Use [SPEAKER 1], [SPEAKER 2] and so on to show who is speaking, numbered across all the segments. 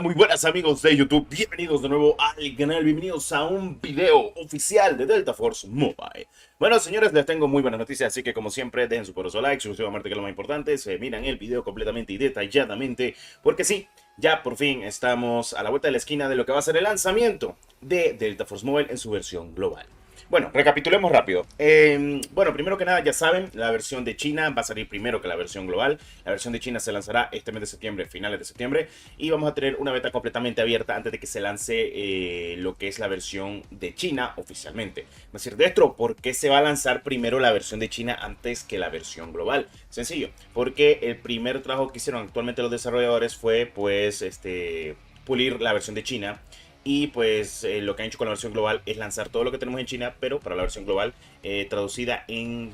[SPEAKER 1] Muy buenas amigos de YouTube, bienvenidos de nuevo al canal, bienvenidos a un video oficial de Delta Force Mobile. Bueno señores, les tengo muy buenas noticias, así que como siempre dejen su poderoso like, suscríbanse, que es lo más importante, se miran el video completamente y detalladamente, porque sí, ya por fin estamos a la vuelta de la esquina de lo que va a ser el lanzamiento de Delta Force Mobile en su versión global. Bueno, recapitulemos rápido. Bueno, primero que nada, ya saben, la versión de China va a salir primero que la versión global. La versión de China se lanzará este mes de septiembre, finales de septiembre, y vamos a tener una beta completamente abierta antes de que se lance lo que es la versión de China oficialmente. Es decir, Destro, ¿por qué se va a lanzar primero la versión de China antes que la versión global? Sencillo, porque el primer trabajo que hicieron actualmente los desarrolladores fue, pues, pulir la versión de China. Y pues lo que han hecho con la versión global es lanzar todo lo que tenemos en China, pero para la versión global traducida en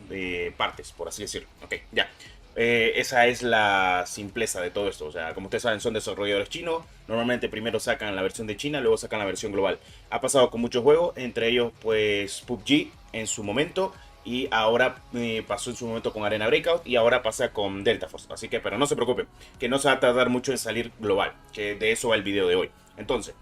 [SPEAKER 1] partes, por así decirlo. Ok, ya. Esa es la simpleza de todo esto. O sea, como ustedes saben, son desarrolladores chinos. Normalmente primero sacan la versión de China, luego sacan la versión global. Ha pasado con muchos juegos, entre ellos pues PUBG en su momento. Y ahora pasó en su momento con Arena Breakout y ahora pasa con Delta Force. Así que, pero no se preocupen, que no se va a tardar mucho en salir global, que de eso va el video de hoy. Entonces,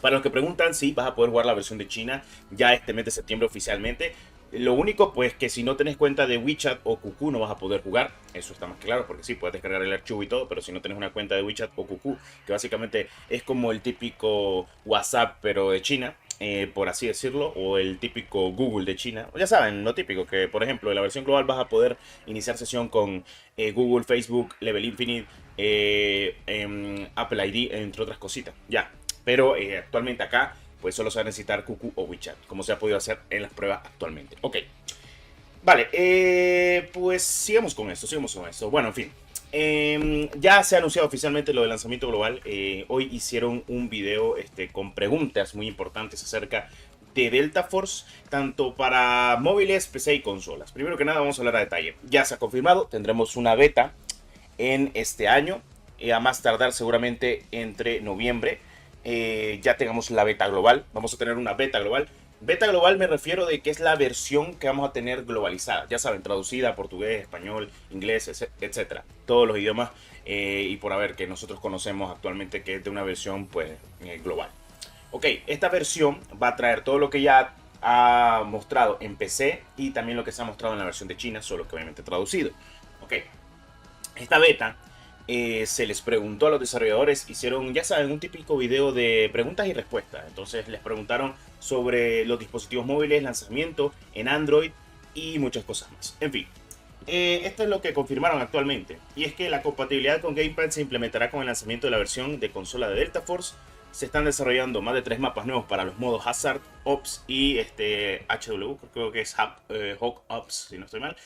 [SPEAKER 1] para los que preguntan, sí, vas a poder jugar la versión de China ya este mes de septiembre oficialmente. Lo único, pues, que si no tenés cuenta de WeChat o QQ no vas a poder jugar. Eso está más claro, porque sí, puedes descargar el archivo y todo, pero si no tenés una cuenta de WeChat o QQ, que básicamente es como el típico WhatsApp, pero de China, por así decirlo, o el típico Google de China. Ya saben, lo típico, que por ejemplo, en la versión global vas a poder iniciar sesión con Google, Facebook, Level Infinite, Apple ID, entre otras cositas. Ya, pero actualmente acá pues solo se va a necesitar QQ o WeChat, como se ha podido hacer en las pruebas actualmente. Ok, vale, pues sigamos con esto, sigamos con esto. Bueno, en fin, ya se ha anunciado oficialmente lo del lanzamiento global. Hoy hicieron un video con preguntas muy importantes acerca de Delta Force, tanto para móviles, PC y consolas. Primero que nada vamos a hablar a detalle. Ya se ha confirmado, tendremos una beta en este año, a más tardar seguramente entre noviembre. Ya tengamos la beta global, vamos a tener una beta global. Beta global me refiero de que es la versión que vamos a tener globalizada, ya saben, traducida a portugués, español, inglés, etcétera, todos los idiomas y por haber que nosotros conocemos actualmente, que es de una versión pues global. Ok, esta versión va a traer todo lo que ya ha mostrado en PC y también lo que se ha mostrado en la versión de China, solo que obviamente traducido. Ok, esta beta se les preguntó a los desarrolladores, hicieron, ya saben, un típico video de preguntas y respuestas. Entonces les preguntaron sobre los dispositivos móviles, lanzamiento en Android y muchas cosas más. En fin, esto es lo que confirmaron actualmente. Y es que la compatibilidad con Gamepad se implementará con el lanzamiento de la versión de consola de Delta Force. Se están desarrollando más de 3 mapas nuevos para los modos Hazard, Ops y HW, creo que es Hawk Ops, si no estoy mal.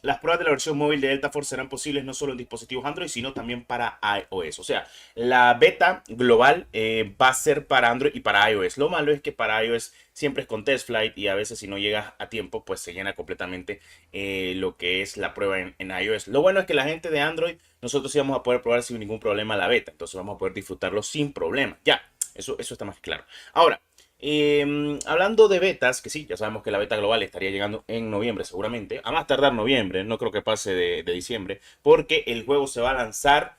[SPEAKER 1] Las pruebas de la versión móvil de Delta Force serán posibles no solo en dispositivos Android, sino también para iOS. O sea, la beta global va a ser para Android y para iOS. Lo malo es que para iOS siempre es con test flight y a veces si no llegas a tiempo, pues se llena completamente lo que es la prueba en iOS. Lo bueno es que la gente de Android, nosotros sí vamos a poder probar sin ningún problema la beta. Entonces vamos a poder disfrutarlo sin problema. Ya, eso está más claro. Ahora, hablando de betas, que sí, ya sabemos que la beta global estaría llegando en noviembre seguramente, a más tardar noviembre, no creo que pase de diciembre, porque el juego se va a lanzar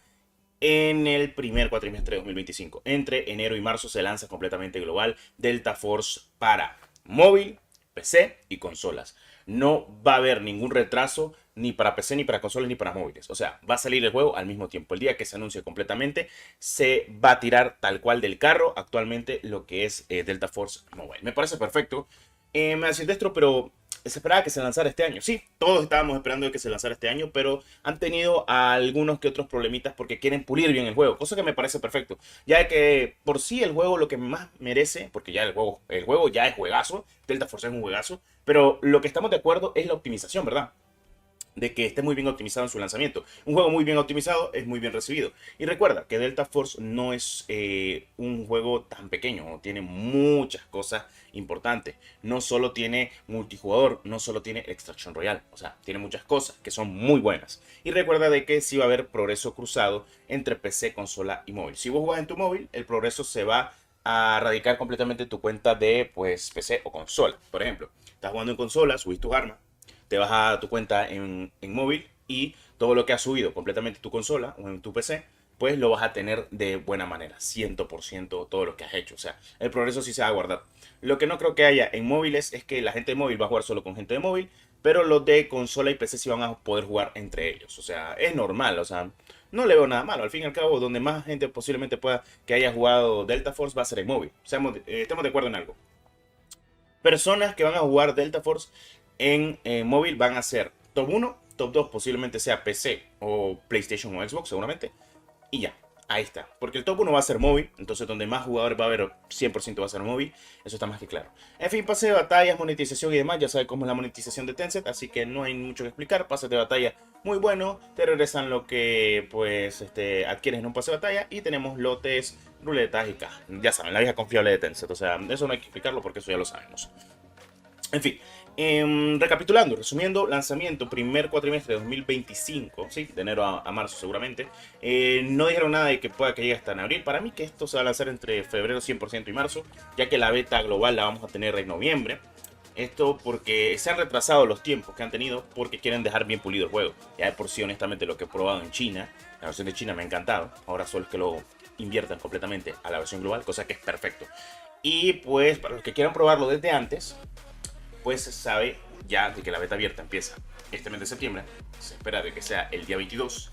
[SPEAKER 1] en el primer cuatrimestre de 2025. Entre enero y marzo se lanza completamente global Delta Force para móvil, PC y consolas. No va a haber ningún retraso ni para PC, ni para consolas, ni para móviles. O sea, va a salir el juego al mismo tiempo. El día que se anuncie completamente, se va a tirar tal cual del carro actualmente lo que es Delta Force Mobile. Me parece perfecto. Me hace destro, pero se esperaba que se lanzara este año. Sí, todos estábamos esperando que se lanzara este año, pero han tenido algunos que otros problemitas porque quieren pulir bien el juego, cosa que me parece perfecto. Ya que por sí el juego lo que más merece, porque ya el juego ya es juegazo, Delta Force es un juegazo, pero lo que estamos de acuerdo es la optimización, ¿verdad? De que esté muy bien optimizado en su lanzamiento. Un juego muy bien optimizado es muy bien recibido. Y recuerda que Delta Force no es un juego tan pequeño, tiene muchas cosas importantes. No solo tiene multijugador, no solo tiene Extraction Royale, o sea, tiene muchas cosas que son muy buenas. Y recuerda de que sí va a haber progreso cruzado entre PC, consola y móvil. Si vos jugás en tu móvil, el progreso se va a radicar completamente en tu cuenta de pues PC o consola. Por ejemplo, estás jugando en consola, subís tus armas, te vas a tu cuenta en móvil y todo lo que has subido completamente en tu consola o en tu PC pues lo vas a tener de buena manera, 100% todo lo que has hecho. O sea, el progreso sí se va a guardar. Lo que no creo que haya en móviles es que la gente de móvil va a jugar solo con gente de móvil, pero los de consola y PC sí van a poder jugar entre ellos. O sea, es normal, o sea, no le veo nada malo. Al fin y al cabo, donde más gente posiblemente pueda que haya jugado Delta Force va a ser en móvil. Estemos de acuerdo en algo. Personas que van a jugar Delta Force en móvil van a ser top 1, top 2 posiblemente sea PC o PlayStation o Xbox seguramente. Y ya, ahí está. Porque el top 1 va a ser móvil, entonces donde más jugadores va a haber 100% va a ser móvil. Eso está más que claro. En fin, pase de batallas, monetización y demás. Ya sabes cómo es la monetización de Tencent, así que no hay mucho que explicar. Pases de batalla muy bueno. Te regresan lo que pues adquieres en un pase de batalla. Y tenemos lotes, ruletas y cajas. Ya saben, la vieja confiable de Tencent. O sea, eso no hay que explicarlo porque eso ya lo sabemos. En fin, recapitulando, resumiendo, lanzamiento primer cuatrimestre de 2025, ¿sí? De enero a marzo seguramente. No dijeron nada de que pueda que llegue hasta en abril. Para mí que esto se va a lanzar entre febrero 100% y marzo, ya que la beta global la vamos a tener en noviembre. Esto porque se han retrasado los tiempos que han tenido porque quieren dejar bien pulido el juego. Ya de por sí, honestamente, lo que he probado en China, la versión de China me ha encantado. Ahora solo es que lo inviertan completamente a la versión global, cosa que es perfecto. Y pues para los que quieran probarlo desde antes, pues se sabe ya de que la beta abierta empieza este mes de septiembre. Se espera de que sea el día 22.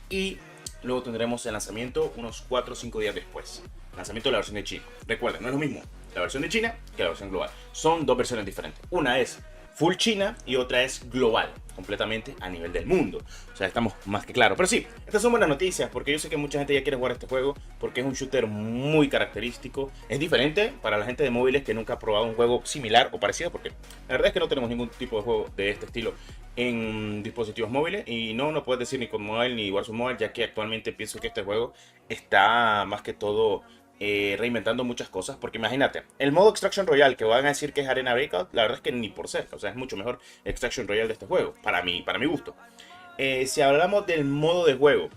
[SPEAKER 1] Y luego tendremos el lanzamiento unos 4 o 5 días después. Lanzamiento de la versión de China. Recuerden, no es lo mismo la versión de China que la versión global. Son dos versiones diferentes. Una es full China y otra es global, completamente a nivel del mundo. O sea, estamos más que claros. Pero sí, estas son buenas noticias porque yo sé que mucha gente ya quiere jugar este juego porque es un shooter muy característico. Es diferente para la gente de móviles que nunca ha probado un juego similar o parecido, porque la verdad es que no tenemos ningún tipo de juego de este estilo en dispositivos móviles. Y no puedes decir ni con mobile ni Warzone Mobile, ya que actualmente pienso que este juego está más que todo reinventando muchas cosas, porque imagínate, el modo Extraction Royale que van a decir que es Arena Breakout, la verdad es que ni por cerca, o sea, es mucho mejor Extraction Royale de este juego, para mi gusto. Si hablamos del modo de juego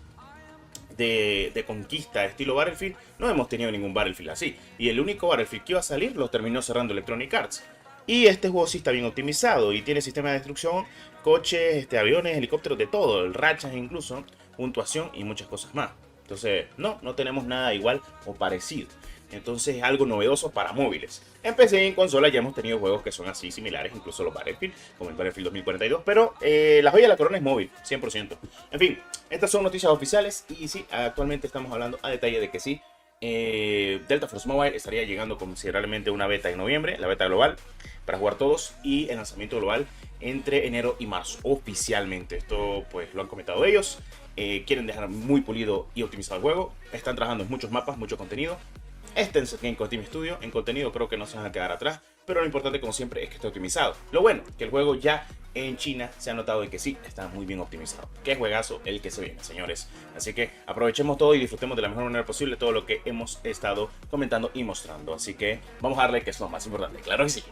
[SPEAKER 1] de conquista estilo Battlefield, no hemos tenido ningún Battlefield así, y el único Battlefield que iba a salir lo terminó cerrando Electronic Arts. Y este juego sí está bien optimizado y tiene sistema de destrucción, coches, aviones, helicópteros, de todo, el rachas incluso, puntuación y muchas cosas más. Entonces, no tenemos nada igual o parecido. Entonces es algo novedoso para móviles. En PC y en consola ya hemos tenido juegos que son así similares, incluso los Battlefield, como el Battlefield 2042, pero la joya de la corona es móvil, 100%. En fin, estas son noticias oficiales y sí, actualmente estamos hablando a detalle de que sí, Delta Force Mobile estaría llegando considerablemente una beta en noviembre, la beta global, para jugar todos, y el lanzamiento global entre enero y marzo, oficialmente. Esto pues lo han comentado ellos. Quieren dejar muy pulido y optimizado el juego. Están trabajando en muchos mapas, mucho contenido. Tencent Game Team Studio. En contenido creo que no se van a quedar atrás, pero lo importante como siempre es que esté optimizado. Lo bueno, que el juego ya en China se ha notado de que sí, está muy bien optimizado. Qué juegazo el que se viene, señores. Así que aprovechemos todo y disfrutemos de la mejor manera posible todo lo que hemos estado comentando y mostrando. Así que vamos a darle, que es lo más importante, claro que sí.